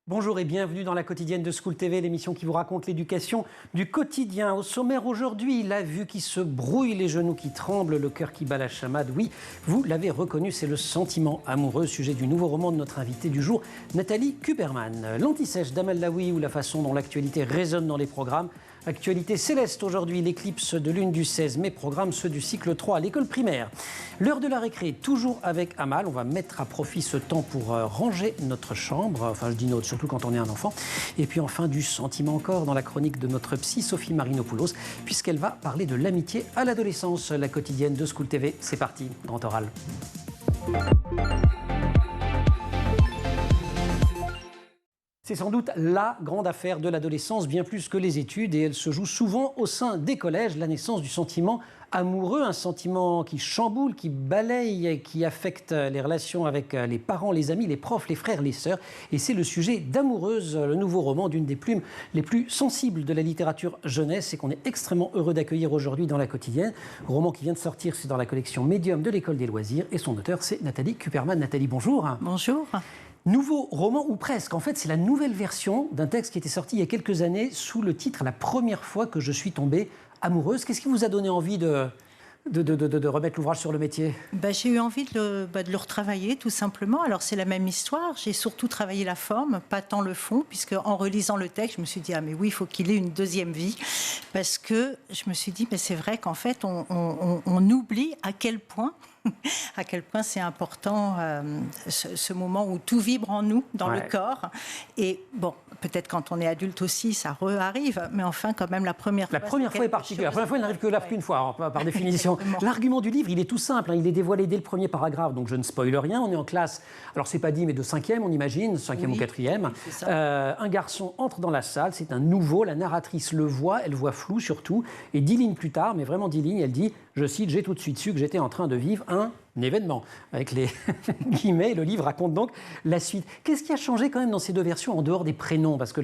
Bonjour et bienvenue dans la quotidienne de School TV, l'émission qui vous raconte l'éducation du quotidien. Au sommaire aujourd'hui, la vue qui se brouille, les genoux qui tremblent, le cœur qui bat la chamade. Oui, vous l'avez reconnu, c'est le sentiment amoureux, sujet du nouveau roman de notre invitée du jour, Nathalie Kuperman. L'anti-sèche d'Amal Laoui ou la façon dont l'actualité résonne dans les programmes. Actualité céleste aujourd'hui, l'éclipse de lune du 16 mai, programme ceux du cycle 3 à l'école primaire. L'heure de la récré, toujours avec Amal. On va mettre à profit ce temps pour ranger notre chambre. Enfin, je dis notre, surtout quand on est un enfant. Et puis enfin, du sentiment encore dans la chronique de notre psy, Sophie Marinopoulos, puisqu'elle va parler de l'amitié à l'adolescence. La quotidienne de School TV, c'est parti, grand oral. C'est sans doute la grande affaire de l'adolescence, bien plus que les études, et elle se joue souvent au sein des collèges, la naissance du sentiment amoureux, un sentiment qui chamboule, qui balaye, qui affecte les relations avec les parents, les amis, les profs, les frères, les sœurs. Et c'est le sujet d'Amoureuse, le nouveau roman d'une des plumes les plus sensibles de la littérature jeunesse et qu'on est extrêmement heureux d'accueillir aujourd'hui dans la quotidienne. Roman qui vient de sortir, c'est dans la collection Médium de l'École des loisirs et son auteur, c'est Nathalie Kuperman. Nathalie, bonjour. Bonjour. Nouveau roman, ou presque. En fait, c'est la nouvelle version d'un texte qui était sorti il y a quelques années sous le titre « La première fois que je suis tombée amoureuse ». Qu'est-ce qui vous a donné envie de remettre l'ouvrage sur le métier? J'ai eu envie de le retravailler, tout simplement. Alors, c'est la même histoire. J'ai surtout travaillé la forme, pas tant le fond, puisque en relisant le texte, je me suis dit « Ah, mais oui, il faut qu'il ait une deuxième vie ». Parce que je me suis dit « Mais c'est vrai qu'en fait, on oublie à quel point c'est important ce moment où tout vibre en nous, dans le corps. Et bon, peut-être quand on est adulte aussi, ça arrive, mais enfin, quand même, la première fois... La première fois est particulière. La première fois, il n'arrive que là qu'une fois, par définition. L'argument du livre, il est tout simple. Il est dévoilé dès le premier paragraphe, donc je ne spoile rien. On est en classe, alors c'est pas dit, mais de 5e, on imagine, 5e ou 4e. Un garçon entre dans la salle, c'est un nouveau. La narratrice le voit, elle voit flou surtout. Et 10 lignes plus tard, mais vraiment 10 lignes, elle dit, je cite, « J'ai tout de suite su que j'étais en train de vivre un événement », avec les guillemets. Le livre raconte donc la suite. Qu'est-ce qui a changé quand même dans ces deux versions, en dehors des prénoms? Parce que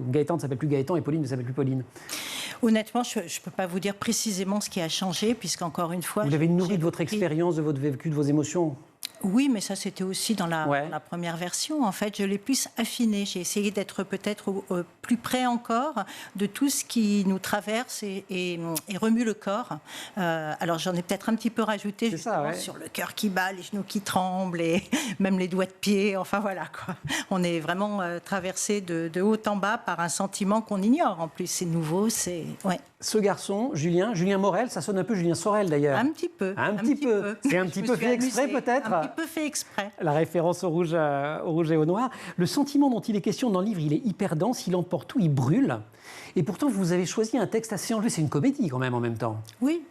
Gaëtan ne s'appelle plus Gaëtan et Pauline ne s'appelle plus Pauline. Honnêtement, je ne peux pas vous dire précisément ce qui a changé, puisqu'encore une fois... Vous l'avez nourri de votre expérience, de votre vécu, de vos émotions? Oui, mais ça, c'était aussi dans la première version. En fait, je l'ai plus affiné. J'ai essayé d'être peut-être plus près encore de tout ce qui nous traverse et remue le corps. Alors, j'en ai peut-être un petit peu rajouté sur le cœur qui bat, les genoux qui tremblent et même les doigts de pied. Enfin, voilà, quoi. On est vraiment traversé de haut en bas par un sentiment qu'on ignore. En plus, c'est nouveau, c'est... Ouais. Ce garçon, Julien Morel, ça sonne un peu Julien Sorel d'ailleurs. Un petit peu. Un petit peu. C'est un petit peu fait exprès peut-être. Un petit peu fait exprès. La référence au rouge et au noir. Le sentiment dont il est question dans le livre, il est hyper dense, il emporte tout, il brûle. Et pourtant, vous avez choisi un texte assez enlevé. C'est une comédie quand même en même temps. Oui.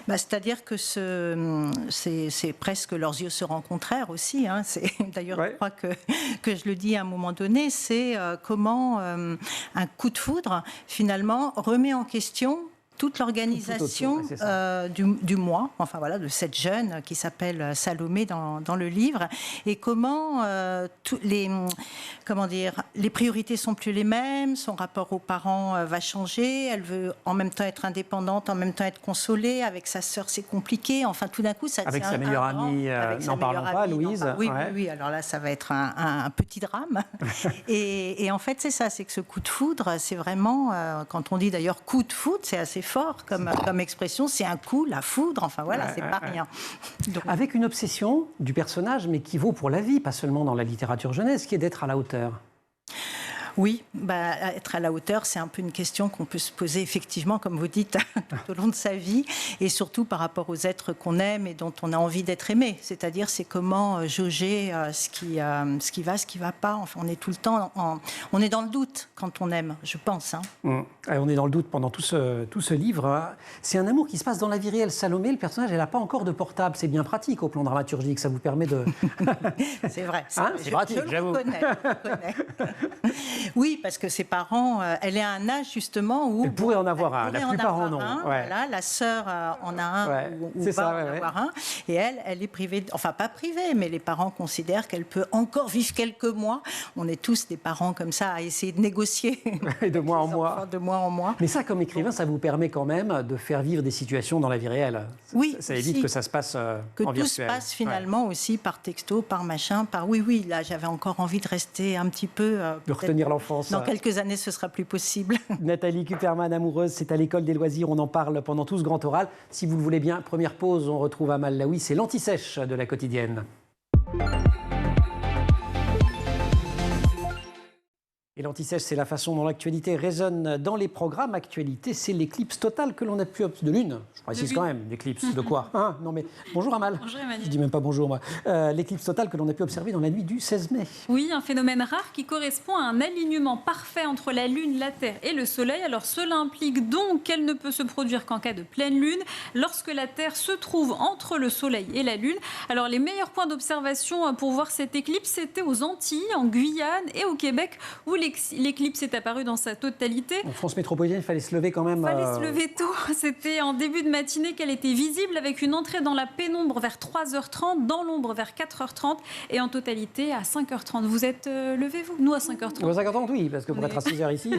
C'est-à-dire que c'est presque leurs yeux se rencontrèrent aussi. Hein. D'ailleurs, je crois que je le dis à un moment donné, c'est comment un coup de foudre, finalement, remet en question toute l'organisation du moi, enfin voilà, de cette jeune qui s'appelle Salomé dans le livre, et comment les priorités sont plus les mêmes, son rapport aux parents va changer, elle veut en même temps être indépendante, en même temps être consolée, avec sa sœur c'est compliqué, enfin tout d'un coup ça avec sa meilleure amie, n'en parlons pas, Louise. Oui, alors là ça va être un petit drame. et en fait c'est ça, c'est que ce coup de foudre, c'est vraiment, quand on dit d'ailleurs coup de foudre, c'est assez fort comme expression, c'est un coup, la foudre, enfin voilà, c'est pas rien. Donc... Avec une obsession du personnage, mais qui vaut pour la vie, pas seulement dans la littérature jeunesse, qui est d'être à la hauteur. Oui, être à la hauteur, c'est un peu une question qu'on peut se poser effectivement, comme vous dites, tout au long de sa vie, et surtout par rapport aux êtres qu'on aime et dont on a envie d'être aimé. C'est-à-dire, c'est comment jauger ce qui va, ce qui ne va pas. Enfin, on est tout le temps, on est dans le doute quand on aime, je pense. Hein. On est dans le doute pendant tout ce livre. C'est un amour qui se passe dans la vie réelle. Salomé, le personnage, elle n'a pas encore de portable. C'est bien pratique au plan dramaturgique, ça vous permet de... C'est vrai. C'est pratique, je le connais. Oui, parce que ses parents, elle est à un âge justement où... Elle pourrait en avoir un, la plupart en ont. Voilà, la sœur en a un ou va en avoir un. Et elle est privée, enfin pas privée, mais les parents considèrent qu'elle peut encore vivre quelques mois. On est tous des parents comme ça à essayer de négocier. De mois en mois. De mois en mois. Mais ça, comme écrivain, ça vous permet quand même de faire vivre des situations dans la vie réelle. Oui. Ça évite que ça se passe en virtuel. Que tout se passe finalement aussi par texto, par machin, par oui, là j'avais encore envie de rester un petit peu... de retenir l'enfance. Dans quelques années, ce sera plus possible. Nathalie Kuperman, amoureuse, c'est à l'école des loisirs. On en parle pendant tout ce grand oral. Si vous le voulez bien, première pause, on retrouve Amal Laoui. C'est l'anti-sèche de la quotidienne. Et l'anti-sèche, c'est la façon dont l'actualité résonne dans les programmes. Actualité, c'est l'éclipse totale que l'on a pu observer. De lune, je précise quand même. L'éclipse de quoi non mais bonjour Amal. Bonjour Emmanuel. Je dis même pas bonjour moi. L'éclipse totale que l'on a pu observer dans la nuit du 16 mai. Oui, un phénomène rare qui correspond à un alignement parfait entre la Lune, la Terre et le Soleil. Alors cela implique donc qu'elle ne peut se produire qu'en cas de pleine Lune, lorsque la Terre se trouve entre le Soleil et la Lune. Alors les meilleurs points d'observation pour voir cette éclipse, c'était aux Antilles, en Guyane et au Québec, où l'éclipse est apparue dans sa totalité. En France métropolitaine, il fallait se lever quand même. Il fallait se lever tôt. C'était en début de matinée qu'elle était visible, avec une entrée dans la pénombre vers 3h30, dans l'ombre vers 4h30 et en totalité à 5h30. Vous êtes levé, vous? Nous, à 5h30. À 5h30, oui, parce que pour être à 6h ici,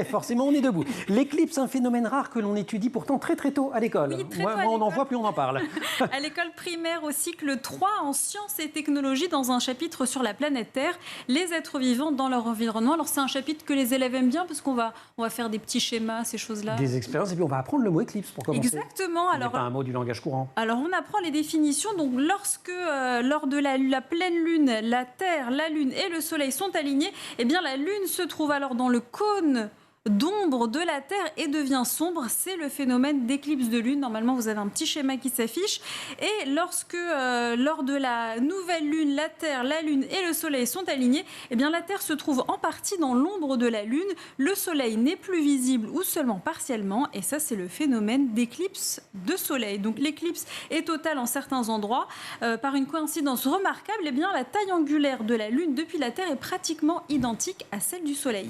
forcément, on est debout. L'éclipse, un phénomène rare que l'on étudie pourtant très très tôt à l'école. Oui, très Moi, tôt on en voit, plus on en parle. À l'école primaire, au cycle 3, en sciences et technologies, dans un chapitre sur la planète Terre, les êtres vivants dans leur environnement. Alors, c'est un chapitre que les élèves aiment bien parce qu'on va faire des petits schémas, ces choses-là. Des expériences, et puis on va apprendre le mot éclipse pour commencer. Exactement. Alors, pas un mot du langage courant. Alors, on apprend les définitions. Donc, lors de la pleine lune, la Terre, la Lune et le Soleil sont alignés, eh bien, la Lune se trouve alors dans le cône d'ombre de la Terre et devient sombre. C'est le phénomène d'éclipse de lune. Normalement, vous avez un petit schéma qui s'affiche. Et lors de la nouvelle lune, la Terre, la Lune et le Soleil sont alignés, eh bien, la Terre se trouve en partie dans l'ombre de la Lune. Le Soleil n'est plus visible ou seulement partiellement. Et ça, c'est le phénomène d'éclipse de Soleil. Donc, l'éclipse est totale en certains endroits. Par une coïncidence remarquable, eh bien, la taille angulaire de la Lune depuis la Terre est pratiquement identique à celle du Soleil.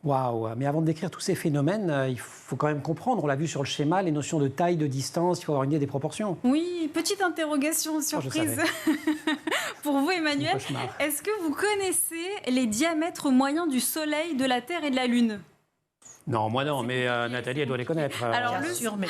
Waouh! Mais avant de décrire tous ces phénomènes, il faut quand même comprendre, on l'a vu sur le schéma, les notions de taille, de distance, il faut avoir une idée des proportions. Oui, petite interrogation surprise pour vous Emmanuel. Est-ce que vous connaissez les diamètres moyens du Soleil, de la Terre et de la Lune? Non, moi non, mais Nathalie, elle doit les connaître. Alors, Bien sûr, mais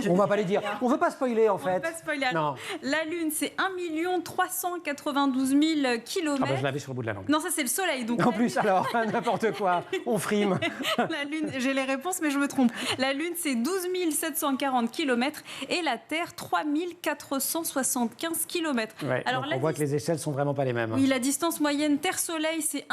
on ne va pas les dire. On ne veut pas spoiler, en fait. On ne veut pas spoiler. Non. La Lune, c'est 1 392 000 km. Ah ben, je l'avais sur le bout de la langue. Non, ça, c'est le Soleil. Donc, en plus, alors, n'importe quoi. On frime. La Lune, j'ai les réponses, mais je me trompe. La Lune, c'est 12 740 km et la Terre, 3 475 km. Ouais, alors, on voit que les échelles ne sont vraiment pas les mêmes. Oui, la distance moyenne Terre-Soleil, c'est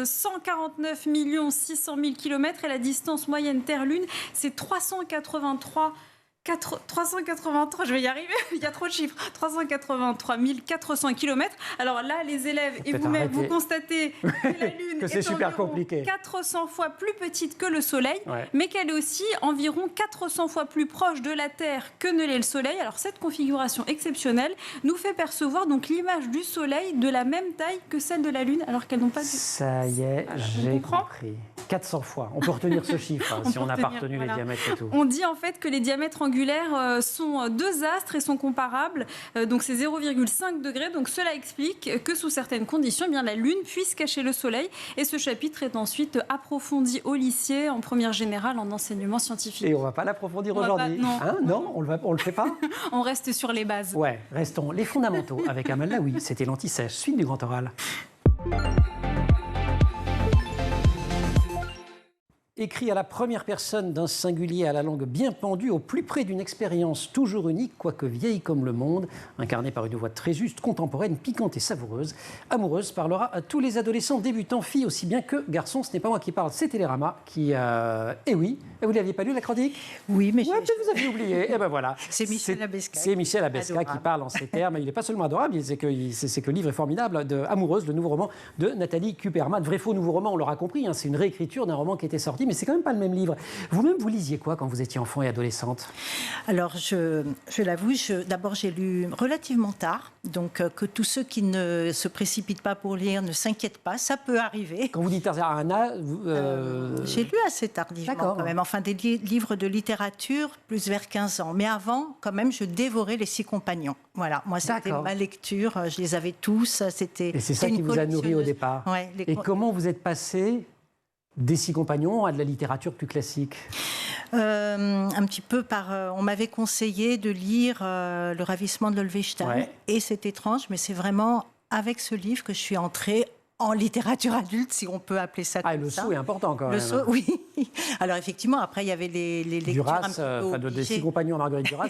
149 600 000 km et la distance moyenne Terre-Lune, c'est 383, je vais y arriver, il y a trop de chiffres, 383 400 km. Alors là, les élèves et vous-même, vous constatez que la Lune que c'est est super environ compliqué. 400 fois plus petite que le Soleil, mais qu'elle est aussi environ 400 fois plus proche de la Terre que ne l'est le Soleil. Alors cette configuration exceptionnelle nous fait percevoir donc l'image du Soleil de la même taille que celle de la Lune, alors qu'elles n'ont pas... Ça y est, j'ai compris. 400 fois. On peut retenir ce chiffre si on n'a pas retenu les diamètres et tout. On dit en fait que les diamètres angulaires sont deux astres et sont comparables. Donc c'est 0,5 degrés. Donc cela explique que sous certaines conditions, eh bien, la Lune puisse cacher le Soleil. Et ce chapitre est ensuite approfondi au lycée, en première générale, en enseignement scientifique. Et on ne va pas l'approfondir aujourd'hui. Non, on le fait pas. On reste sur les bases. Ouais, restons les fondamentaux avec Amal Laoui. C'était l'anti-sèche. Suite du grand oral. Écrit à la première personne d'un singulier à la langue bien pendue, au plus près d'une expérience toujours unique, quoique vieille comme le monde, incarnée par une voix très juste, contemporaine, piquante et savoureuse. Amoureuse parlera à tous les adolescents, débutants, filles aussi bien que garçons. Ce n'est pas moi qui parle, c'est Télérama qui... Eh oui, vous ne l'aviez pas lu la chronique? Oui, mais... Ouais, peut-être vous aviez oublié. Eh ben voilà. C'est Michel Abesca. C'est Michel Abesca qui parle en ces termes. Il n'est pas seulement adorable, c'est que le livre est formidable, de Amoureuse, le nouveau roman de Nathalie Kuperman. Vrai faux nouveau roman, on l'aura compris, hein, c'est une réécriture d'un roman qui était sorti, mais mais c'est quand même pas le même livre. Vous-même, vous lisiez quoi quand vous étiez enfant et adolescente? Alors, je l'avoue, d'abord, j'ai lu relativement tard. Donc, que tous ceux qui ne se précipitent pas pour lire ne s'inquiètent pas. Ça peut arriver. Quand vous dites tard, Anna... J'ai lu assez tardivement, quand même. Enfin, des livres de littérature, plus vers 15 ans. Mais avant, quand même, je dévorais les 6 compagnons. Voilà, moi, c'était ma lecture. Je les avais tous. Et c'est ça qui vous a nourri au départ. Ouais, et comment vous êtes passé des 6 compagnons à de la littérature plus classique? Un petit peu on m'avait conseillé de lire Le Ravissement de Lolvestein. Ouais. Et c'est étrange, mais c'est vraiment avec ce livre que je suis entrée en littérature adulte, si on peut appeler ça comme ça. Le saut est important quand même. Le saut, oui. Alors effectivement, après il y avait les lectures Duras, des 6 compagnons à Marguerite Duras,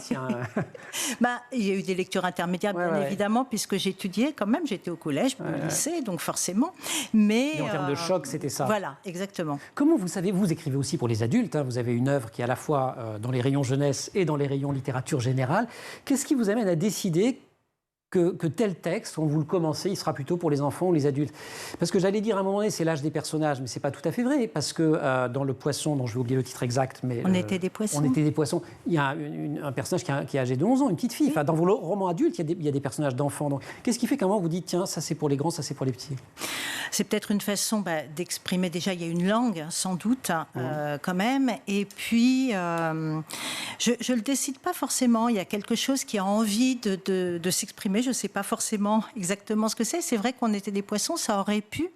il y a eu des lectures intermédiaires, bien évidemment, puisque j'étudiais quand même, j'étais au collège, au lycée, donc forcément. Mais en termes de choc, c'était ça. Voilà, exactement. Comment vous savez, vous écrivez aussi pour les adultes, vous avez une œuvre qui est à la fois dans les rayons jeunesse et dans les rayons littérature générale. Qu'est-ce qui vous amène à décider que tel texte, quand vous le commencez, il sera plutôt pour les enfants ou les adultes? Parce que j'allais dire à un moment donné, c'est l'âge des personnages, mais c'est pas tout à fait vrai, parce que dans Le Poisson, dont je vais oublier le titre exact, mais... On était des poissons. On était des poissons. Il y a un personnage qui est âgé de 11 ans, une petite fille. Oui. Enfin, dans vos romans adultes, il y a des personnages d'enfants. Donc, qu'est-ce qui fait qu'à un moment, vous dites, tiens, ça c'est pour les grands, ça c'est pour les petits? C'est peut-être une façon d'exprimer, déjà, il y a une langue, sans doute, quand même. Et puis, je le décide pas forcément. Il y a quelque chose qui a envie de s'exprimer. Je ne sais pas forcément exactement ce que c'est. C'est vrai qu'on était des poissons, ça aurait pu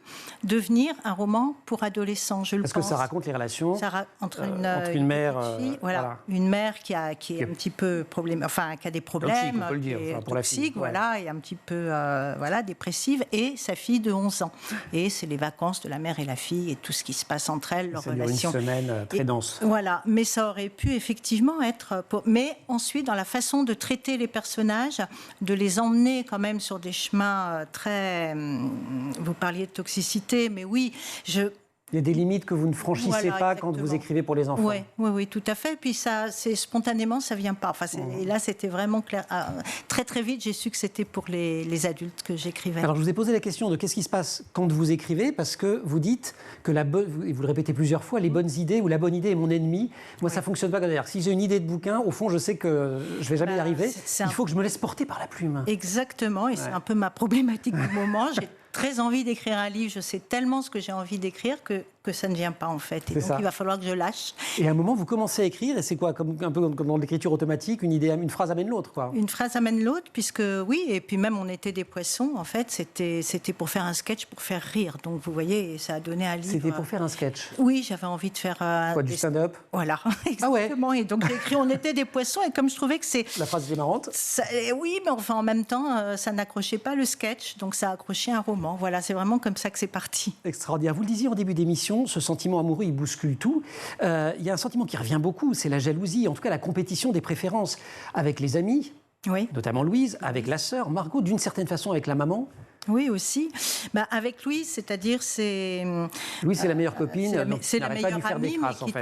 devenir un roman pour adolescents, je le pense. Parce que ça raconte les relations entre une mère... Voilà. Une mère qui est un petit peu qui a des problèmes, toxique, on peut le dire, pour toxique, la fille. Voilà, et un petit peu dépressive, et sa fille de 11 ans. Et c'est les vacances de la mère et la fille et tout ce qui se passe entre elles, leur relation. C'est une semaine très dense. Voilà, mais ça aurait pu effectivement être... Mais ensuite, dans la façon de traiter les personnages, de les emmener quand même sur des chemins très... Vous parliez de toxicité, mais oui, Il y a des limites que vous ne franchissez pas quand vous écrivez pour les enfants. Oui, tout à fait. Puis ça, spontanément, ça vient pas. Enfin, et là, c'était vraiment clair. Très, très vite, j'ai su que c'était pour les adultes que j'écrivais. Alors, je vous ai posé la question de qu'est-ce qui se passe quand vous écrivez, parce que vous dites que vous le répétez plusieurs fois, les bonnes idées ou la bonne idée est mon ennemi. Moi, ça fonctionne pas comme ça. Si j'ai une idée de bouquin, au fond, je sais que je vais jamais y arriver. Il faut que je me laisse porter par la plume. Exactement, et c'est un peu ma problématique du moment. J'ai très envie d'écrire un livre, je sais tellement ce que j'ai envie d'écrire que ça ne vient pas en fait. Et donc il va falloir que je lâche. Et à un moment, vous commencez à écrire, et c'est quoi, un peu comme dans l'écriture automatique, une phrase amène l'autre, quoi. Une phrase amène l'autre, puisque oui, et puis même On était des poissons, en fait, c'était pour faire un sketch, pour faire rire. Donc vous voyez, ça a donné un livre. C'était pour faire un sketch? Oui, j'avais envie de faire... du stand-up? Voilà, exactement. Et donc j'ai écrit On était des poissons, et comme je trouvais que c'est... La phrase était marrante? Oui, mais enfin en même temps, ça n'accrochait pas le sketch, donc ça a accroché un roman. Voilà, c'est vraiment comme ça que c'est parti. Extraordinaire. Vous le disiez en début d'émission, ce sentiment amoureux, il bouscule tout. Il y a un sentiment qui revient beaucoup, c'est la jalousie, en tout cas la compétition des préférences avec les amis, notamment Louise, avec la sœur, Margot, d'une certaine façon avec la maman. Oui, aussi. Avec Louise, c'est-à-dire Louise, c'est la meilleure copine. C'est la meilleure amie, mais qui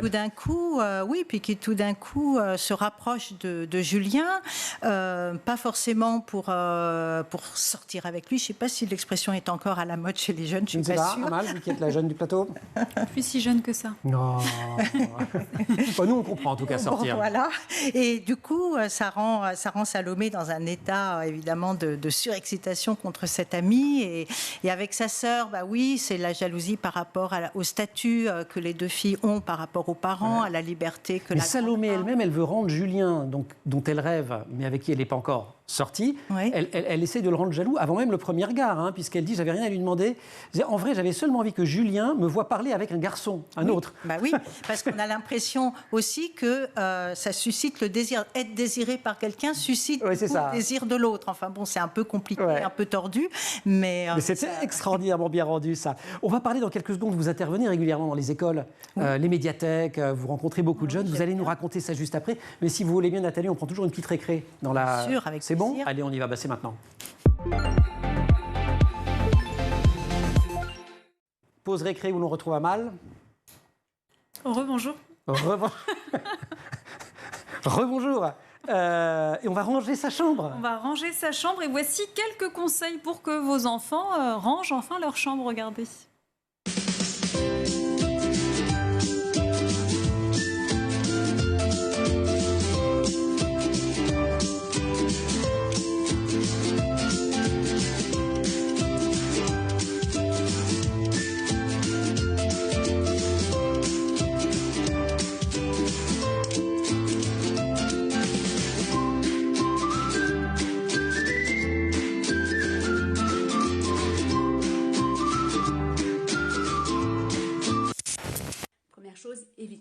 tout d'un coup, se rapproche de Julien, pas forcément pour sortir avec lui. Je ne sais pas si l'expression est encore à la mode chez les jeunes. Je ne suis pas sûre. Mal, vous qui êtes la jeune du plateau. Je suis si jeune que ça. Non. Nous, on comprend en tout cas sortir. Bon, voilà. Et du coup, ça rend Salomé dans un état évidemment de surexcitation contre cette amie. Et avec sa sœur, c'est la jalousie par rapport au statut que les deux filles ont par rapport aux parents, à la liberté que Salomé elle-même, elle veut rendre Julien, dont elle rêve, mais avec qui elle n'est pas encore sortie. Elle essaie de le rendre jaloux avant même le premier regard, puisqu'elle dit « j'avais rien à lui demander ». En vrai, j'avais seulement envie que Julien me voie parler avec un garçon, un autre. Oui, parce qu'on a l'impression aussi que ça suscite le désir. Être désiré par quelqu'un suscite le désir de l'autre. Enfin bon, c'est un peu compliqué, un peu tordu. Mais c'était extraordinairement bien rendu, ça. On va parler dans quelques secondes, vous intervenez régulièrement dans les écoles, les médiathèques, vous rencontrez beaucoup de jeunes, vous allez nous raconter ça juste après. Mais si vous voulez bien, Nathalie, on prend toujours une petite récré dans la... Bien sûr, avec C'est bon ? Allez, on y va, c'est maintenant. Pause récré où l'on retrouve Amal. Rebonjour. Rebonjour. Et on va ranger sa chambre. On va ranger sa chambre et voici quelques conseils pour que vos enfants rangent enfin leur chambre. Regardez.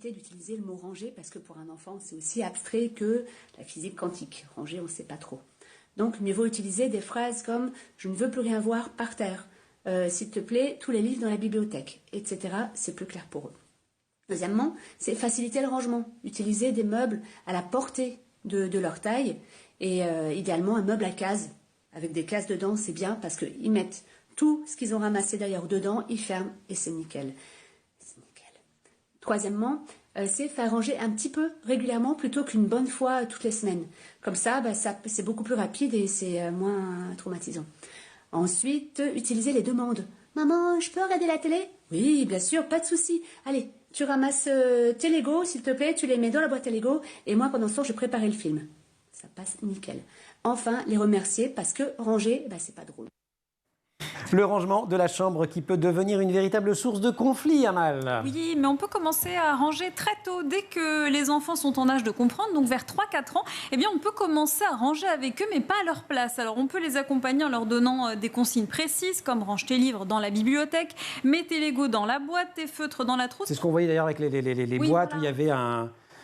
éviter d'utiliser le mot ranger parce que pour un enfant, c'est aussi abstrait que la physique quantique. Ranger, on ne sait pas trop. Donc, mieux vaut utiliser des phrases comme « je ne veux plus rien voir par terre »,« s'il te plaît, tous les livres dans la bibliothèque », etc. C'est plus clair pour eux. Deuxièmement, c'est faciliter le rangement. Utiliser des meubles à la portée de leur taille et idéalement un meuble à cases. Avec des cases dedans, c'est bien parce qu'ils mettent tout ce qu'ils ont ramassé d'ailleurs dedans, ils ferment et c'est nickel. Troisièmement, c'est faire ranger un petit peu régulièrement plutôt qu'une bonne fois toutes les semaines. Comme ça, c'est beaucoup plus rapide et c'est moins traumatisant. Ensuite, utiliser les demandes. « Maman, je peux regarder la télé ?»« Oui, bien sûr, pas de souci. Allez, tu ramasses tes Legos, s'il te plaît, tu les mets dans la boîte à Lego et moi, pendant ce temps, je vais préparer le film. » Ça passe nickel. Enfin, les remercier parce que ranger, c'est pas drôle. Le rangement de la chambre qui peut devenir une véritable source de conflit, Amal. Oui, mais on peut commencer à ranger très tôt, dès que les enfants sont en âge de comprendre, donc vers 3-4 ans, eh bien on peut commencer à ranger avec eux, mais pas à leur place. Alors on peut les accompagner en leur donnant des consignes précises, comme range tes livres dans la bibliothèque, mets tes Legos dans la boîte, tes feutres dans la trousse. C'est ce qu'on voyait d'ailleurs avec les oui, boîtes voilà. où il y avait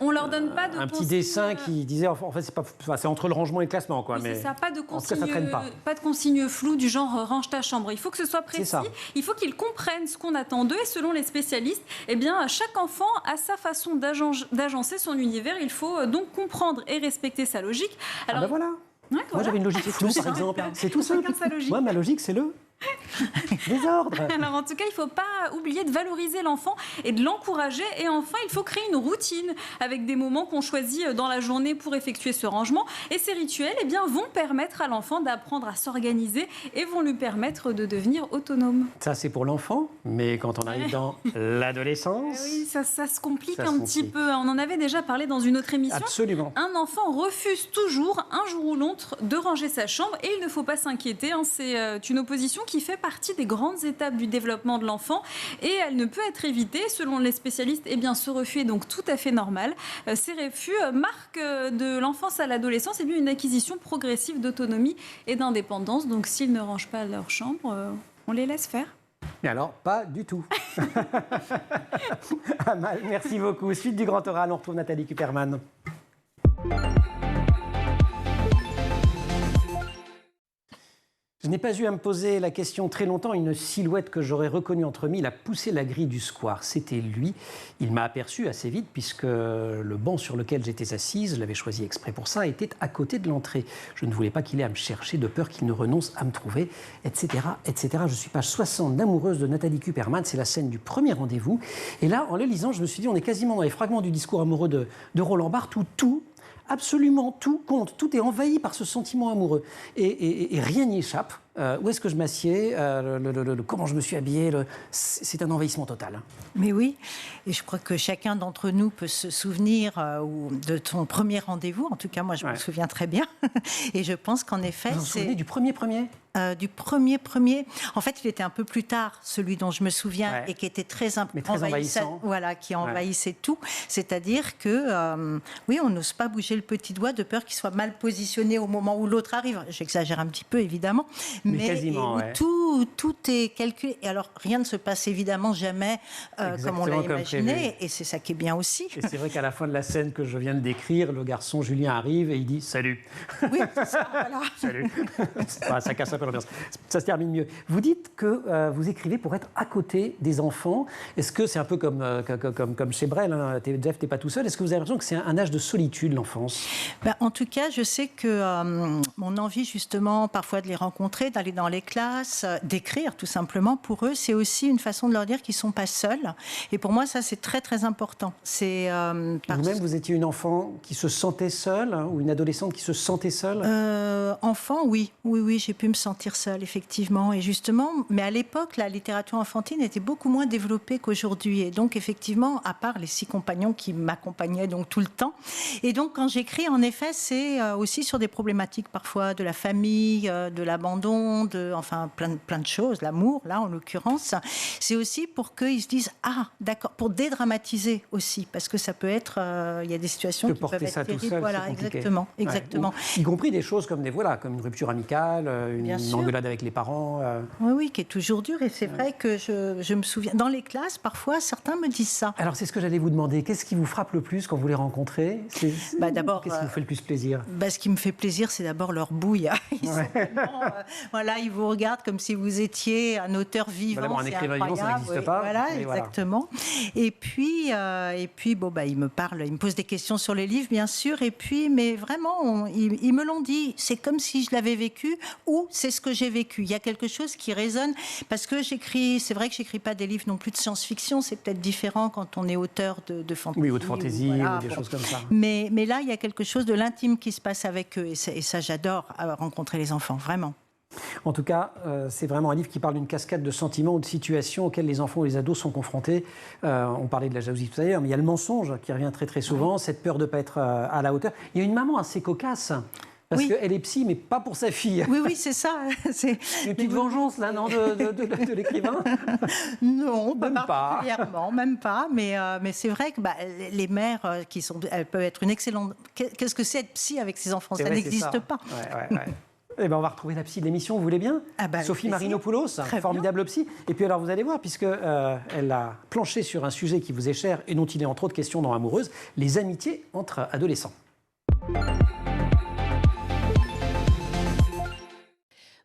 on leur donne pas de un petit consignes, dessin qui disait, en fait, c'est entre le rangement et le classement, quoi. Oui, mais c'est ça, pas de consignes, ça traîne pas. Pas de consignes floues du genre range ta chambre. Il faut que ce soit précis. Il faut qu'ils comprennent ce qu'on attend d'eux. Et selon les spécialistes, eh bien, chaque enfant a sa façon d'agencer son univers. Il faut donc comprendre et respecter sa logique. Alors, voilà. Ouais, Moi, j'avais une logique floue, par exemple. C'est tout simple. Moi, ma logique, c'est le désordre. Alors en tout cas, il ne faut pas oublier de valoriser l'enfant et de l'encourager. Et enfin, il faut créer une routine avec des moments qu'on choisit dans la journée pour effectuer ce rangement. Et ces rituels vont permettre à l'enfant d'apprendre à s'organiser et vont lui permettre de devenir autonome. Ça, c'est pour l'enfant. Mais quand on arrive dans l'adolescence... Oui, ça se complique un petit peu. On en avait déjà parlé dans une autre émission. Absolument. Un enfant refuse toujours, un jour ou l'autre, de ranger sa chambre. Et il ne faut pas s'inquiéter. C'est une opposition qui fait partie des grandes étapes du développement de l'enfant et elle ne peut être évitée. Selon les spécialistes, ce refus est donc tout à fait normal. Ces refus marquent de l'enfance à l'adolescence une acquisition progressive d'autonomie et d'indépendance. Donc s'ils ne rangent pas leur chambre, on les laisse faire. Mais alors, pas du tout. Amal, merci beaucoup. Suite du Grand Oral, on retrouve Nathalie Kuperman. Je n'ai pas eu à me poser la question très longtemps. Une silhouette que j'aurais reconnue entre mille a poussé la grille du square. C'était lui. Il m'a aperçu assez vite puisque le banc sur lequel j'étais assise, je l'avais choisi exprès pour ça, était à côté de l'entrée. Je ne voulais pas qu'il ait à me chercher de peur qu'il ne renonce à me trouver, etc., etc. Je suis page 60 d'Amoureuse de Nathalie Kuperman. C'est la scène du premier rendez-vous. Et là, en le lisant, je me suis dit, on est quasiment dans les fragments du discours amoureux de Roland Barthes où tout, absolument tout compte, tout est envahi par ce sentiment amoureux et rien n'y échappe. Où est-ce que je m'assieds, comment je me suis habillée, c'est un envahissement total. Mais oui, et je crois que chacun d'entre nous peut se souvenir de son premier rendez-vous. En tout cas, moi, je me souviens très bien. Et je pense qu'en effet, vous vous souvenez du premier du premier. En fait, il était un peu plus tard, celui dont je me souviens, et qui était très envahissant. Voilà, qui envahissait tout. C'est-à-dire que, oui, on n'ose pas bouger le petit doigt de peur qu'il soit mal positionné au moment où l'autre arrive. J'exagère un petit peu, évidemment. Mais quasiment, tout est calculé. Et alors, rien ne se passe évidemment jamais comme on l'a imaginé. Et c'est ça qui est bien aussi. Et c'est vrai qu'à la fin de la scène que je viens de décrire, le garçon Julien arrive et il dit « Salut ». Oui, c'est ça, voilà. Salut. Ça casse un peu l'ambiance. Ça se termine mieux. Vous dites que vous écrivez pour être à côté des enfants. Est-ce que c'est un peu comme chez Brel, hein, Jeff, t'es pas tout seul. Est-ce que vous avez l'impression que c'est un âge de solitude, l'enfance ? En tout cas, je sais que mon envie, justement, parfois de les rencontrer, d'aller dans les classes, d'écrire, tout simplement, pour eux, c'est aussi une façon de leur dire qu'ils ne sont pas seuls. Et pour moi, ça, c'est très, très important. Vous-même, vous étiez une enfant qui se sentait seule, hein, ou une adolescente qui se sentait seule ? Enfant, oui, j'ai pu me sentir seule, effectivement. Et justement, mais à l'époque, la littérature enfantine était beaucoup moins développée qu'aujourd'hui. Et donc, effectivement, à part les 6 compagnons qui m'accompagnaient donc tout le temps. Et donc, quand j'écris, en effet, c'est aussi sur des problématiques parfois de la famille, de l'abandon, monde, enfin plein de choses, l'amour, là en l'occurrence. C'est aussi pour qu'ils se disent « Ah, d'accord », pour dédramatiser aussi, parce que ça peut être, il y a des situations qui peuvent être ça terribles. tout seul, voilà, exactement. Y compris des choses comme comme une rupture amicale, une engueulade avec les parents. Oui, qui est toujours dur. Et c'est vrai que je me souviens, dans les classes, parfois, certains me disent ça. Alors, c'est ce que j'allais vous demander. Qu'est-ce qui vous frappe le plus quand vous les rencontrez? D'abord, qu'est-ce qui vous fait le plus plaisir? Ce qui me fait plaisir, c'est d'abord leur bouille. Ils sont vraiment, ils vous regardent comme si vous étiez un auteur vivant. D'abord, un écrivain vivant, ça n'existe pas. Voilà, exactement. Et puis, ils me parlent, ils me posent des questions sur les livres, bien sûr. Et puis, mais vraiment, ils me l'ont dit. C'est comme si je l'avais vécu ou c'est ce que j'ai vécu. Il y a quelque chose qui résonne parce que c'est vrai que j'écris pas des livres non plus de science-fiction. C'est peut-être différent quand on est auteur de fantasy. Oui, ou de fantasy, ou des choses comme ça. Mais là, il y a quelque chose de l'intime qui se passe avec eux. Et ça, j'adore rencontrer les enfants, vraiment. En tout cas, c'est vraiment un livre qui parle d'une cascade de sentiments ou de situations auxquelles les enfants ou les ados sont confrontés. On parlait de la jalousie tout à l'heure, mais il y a le mensonge qui revient très très souvent, cette peur de ne pas être à la hauteur. Il y a une maman assez cocasse. Parce qu'elle est psy, mais pas pour sa fille. Oui, c'est ça. C'est une petite vengeance, là, non, de l'écrivain? Non, particulièrement, même pas. Mais c'est vrai que les mères, elles peuvent être une excellente... Qu'est-ce que c'est être psy avec ses enfants? Ça n'existe pas. Ouais. Eh ben, on va retrouver la psy de l'émission, vous voulez bien? Sophie Marinopoulos, formidable psy. Et puis alors, vous allez voir, puisqu'elle a planché sur un sujet qui vous est cher et dont il est entre autres question dans Amoureuse, les amitiés entre adolescents.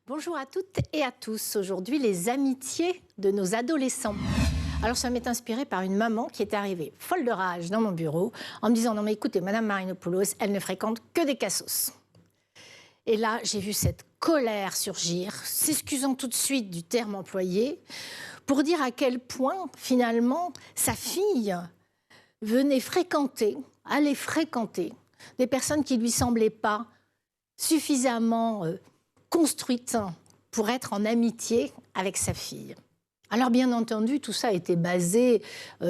Bonjour à toutes et à tous. Aujourd'hui, les amitiés de nos adolescents. Alors, ça m'est inspiré par une maman qui est arrivée folle de rage dans mon bureau en me disant « Non mais écoutez, Madame Marinopoulos, elle ne fréquente que des cassos ». Et là, j'ai vu cette colère surgir, s'excusant tout de suite du terme employé, pour dire à quel point, finalement, sa fille allait fréquenter des personnes qui ne lui semblaient pas suffisamment construite pour être en amitié avec sa fille. Alors bien entendu, tout ça était basé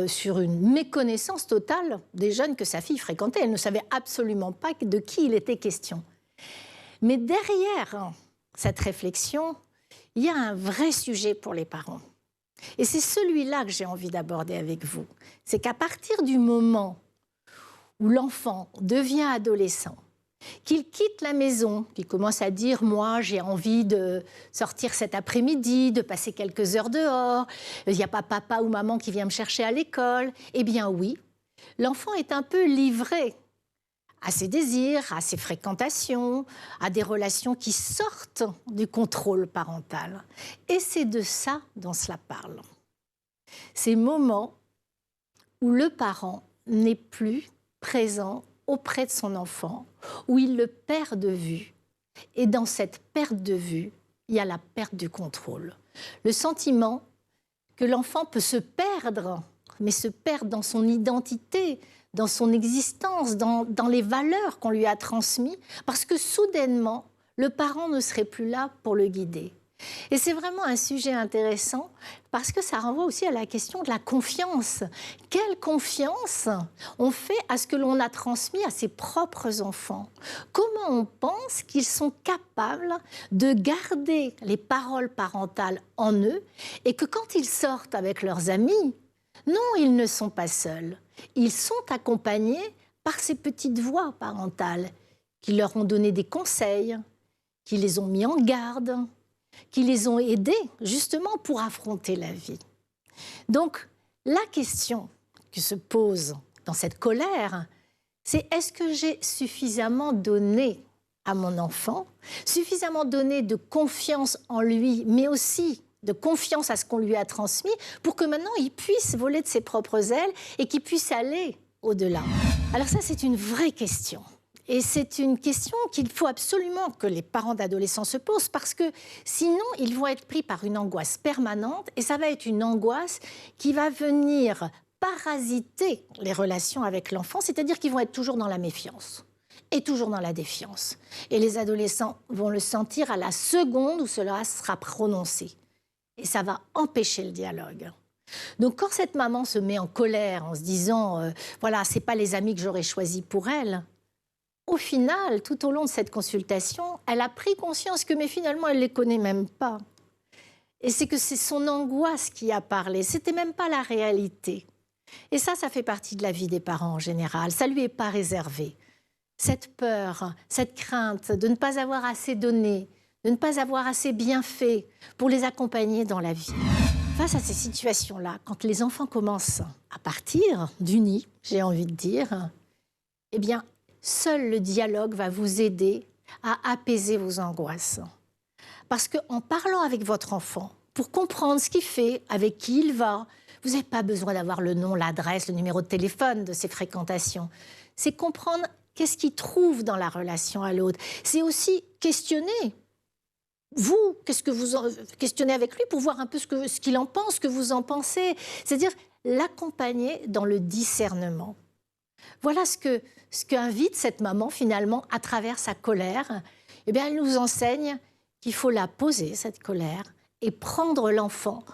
sur une méconnaissance totale des jeunes que sa fille fréquentait. Elle ne savait absolument pas de qui il était question. Mais derrière cette réflexion, il y a un vrai sujet pour les parents. Et c'est celui-là que j'ai envie d'aborder avec vous. C'est qu'à partir du moment où l'enfant devient adolescent, qu'il quitte la maison, qu'il commence à dire « moi, j'ai envie de sortir cet après-midi, de passer quelques heures dehors, il n'y a pas papa ou maman qui vient me chercher à l'école », eh bien oui, l'enfant est un peu livré à ses désirs, à ses fréquentations, à des relations qui sortent du contrôle parental. Et c'est de ça dont cela parle. Ces moments où le parent n'est plus présent auprès de son enfant, où il le perd de vue. Et dans cette perte de vue, il y a la perte du contrôle. Le sentiment que l'enfant peut se perdre, mais se perdre dans son identité, dans son existence, dans les valeurs qu'on lui a transmises, parce que soudainement, le parent ne serait plus là pour le guider. Et c'est vraiment un sujet intéressant parce que ça renvoie aussi à la question de la confiance. Quelle confiance on fait à ce que l'on a transmis à ses propres enfants? Comment on pense qu'ils sont capables de garder les paroles parentales en eux et que quand ils sortent avec leurs amis, non, ils ne sont pas seuls. Ils sont accompagnés par ces petites voix parentales qui leur ont donné des conseils, qui les ont mis en garde, qui les ont aidés justement pour affronter la vie. Donc, la question qui se pose dans cette colère, c'est est-ce que j'ai suffisamment donné à mon enfant, suffisamment donné de confiance en lui, mais aussi de confiance à ce qu'on lui a transmis, pour que maintenant il puisse voler de ses propres ailes et qu'il puisse aller au-delà. Alors ça, c'est une vraie question. Et c'est une question qu'il faut absolument que les parents d'adolescents se posent parce que sinon, ils vont être pris par une angoisse permanente et ça va être une angoisse qui va venir parasiter les relations avec l'enfant, c'est-à-dire qu'ils vont être toujours dans la méfiance et toujours dans la défiance. Et les adolescents vont le sentir à la seconde où cela sera prononcé. Et ça va empêcher le dialogue. Donc quand cette maman se met en colère en se disant voilà, c'est pas les amis que j'aurais choisis pour elle, au final, tout au long de cette consultation, elle a pris conscience que, mais finalement, elle ne les connaît même pas. Et c'est que c'est son angoisse qui a parlé. Ce n'était même pas la réalité. Et ça fait partie de la vie des parents en général. Ça ne lui est pas réservé. Cette peur, cette crainte de ne pas avoir assez donné, de ne pas avoir assez bien fait pour les accompagner dans la vie. Face à ces situations-là, quand les enfants commencent à partir du nid, j'ai envie de dire, eh bien, seul le dialogue va vous aider à apaiser vos angoisses. Parce qu'en parlant avec votre enfant, pour comprendre ce qu'il fait, avec qui il va, vous n'avez pas besoin d'avoir le nom, l'adresse, le numéro de téléphone de ses fréquentations. C'est comprendre qu'est-ce qu'il trouve dans la relation à l'autre. C'est aussi questionner. Vous, qu'est-ce que vous questionnez avec lui pour voir un peu ce qu'il en pense, ce que vous en pensez. C'est-à-dire l'accompagner dans le discernement. Voilà ce qu'invite cette maman finalement à travers sa colère. Eh bien, elle nous enseigne qu'il faut la poser, cette colère, et prendre l'enfant,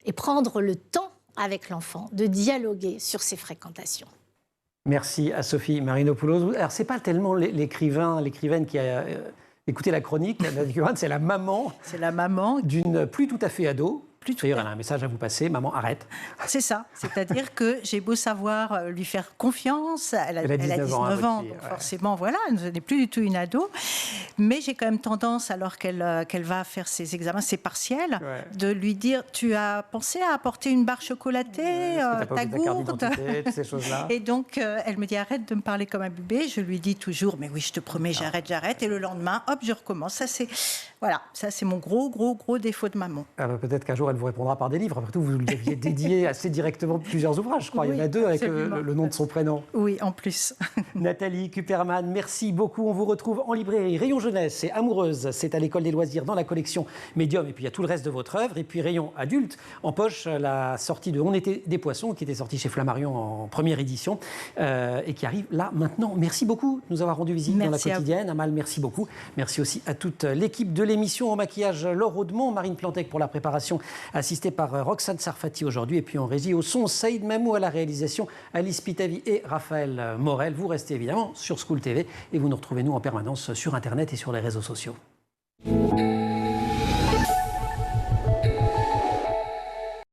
et prendre le temps avec l'enfant de dialoguer sur ses fréquentations. Merci à Sophie Marinopoulos. Alors, ce n'est pas tellement l'écrivaine qui a écouté la chronique, c'est la maman. C'est la maman d'une plus tout à fait ado. D'ailleurs, elle a un message à vous passer, maman, arrête. C'est ça, c'est-à-dire que j'ai beau savoir lui faire confiance, elle a 19 ans, donc forcément, voilà, elle n'est plus du tout une ado, mais j'ai quand même tendance, alors qu'elle va faire ses examens, ses partiels, de lui dire, tu as pensé à apporter une barre chocolatée, ta gourde, ces choses-là. Et donc, elle me dit, arrête de me parler comme un bébé, je lui dis toujours, mais oui, je te promets, j'arrête, et le lendemain, hop, je recommence. Ça, c'est mon gros défaut de maman. Peut-être qu'un jour, elle vous répondra par des livres. Après tout, vous lui aviez dédié assez directement plusieurs ouvrages, je crois. Oui, il y en a 2 avec le nom de son prénom. Oui, en plus. Nathalie Kuperman, merci beaucoup. On vous retrouve en librairie. Rayon Jeunesse et Amoureuse, c'est à l'École des loisirs dans la collection Médium. Et puis, il y a tout le reste de votre œuvre. Et puis, Rayon Adulte, en poche, la sortie de On était des poissons, qui était sortie chez Flammarion en première édition et qui arrive là, maintenant. Merci beaucoup de nous avoir rendu visite dans la quotidienne. Amal, merci beaucoup. Merci aussi à toute l'équipe de l'émission. En maquillage, Laure Audemont, Marine Plantec pour la préparation, assistée par Roxane Sarfati aujourd'hui, et puis en régie au son, Saïd Mamou, à la réalisation, Alice Pitavi et Raphaël Morel. Vous restez évidemment sur School TV et vous nous retrouvez nous en permanence sur Internet et sur les réseaux sociaux.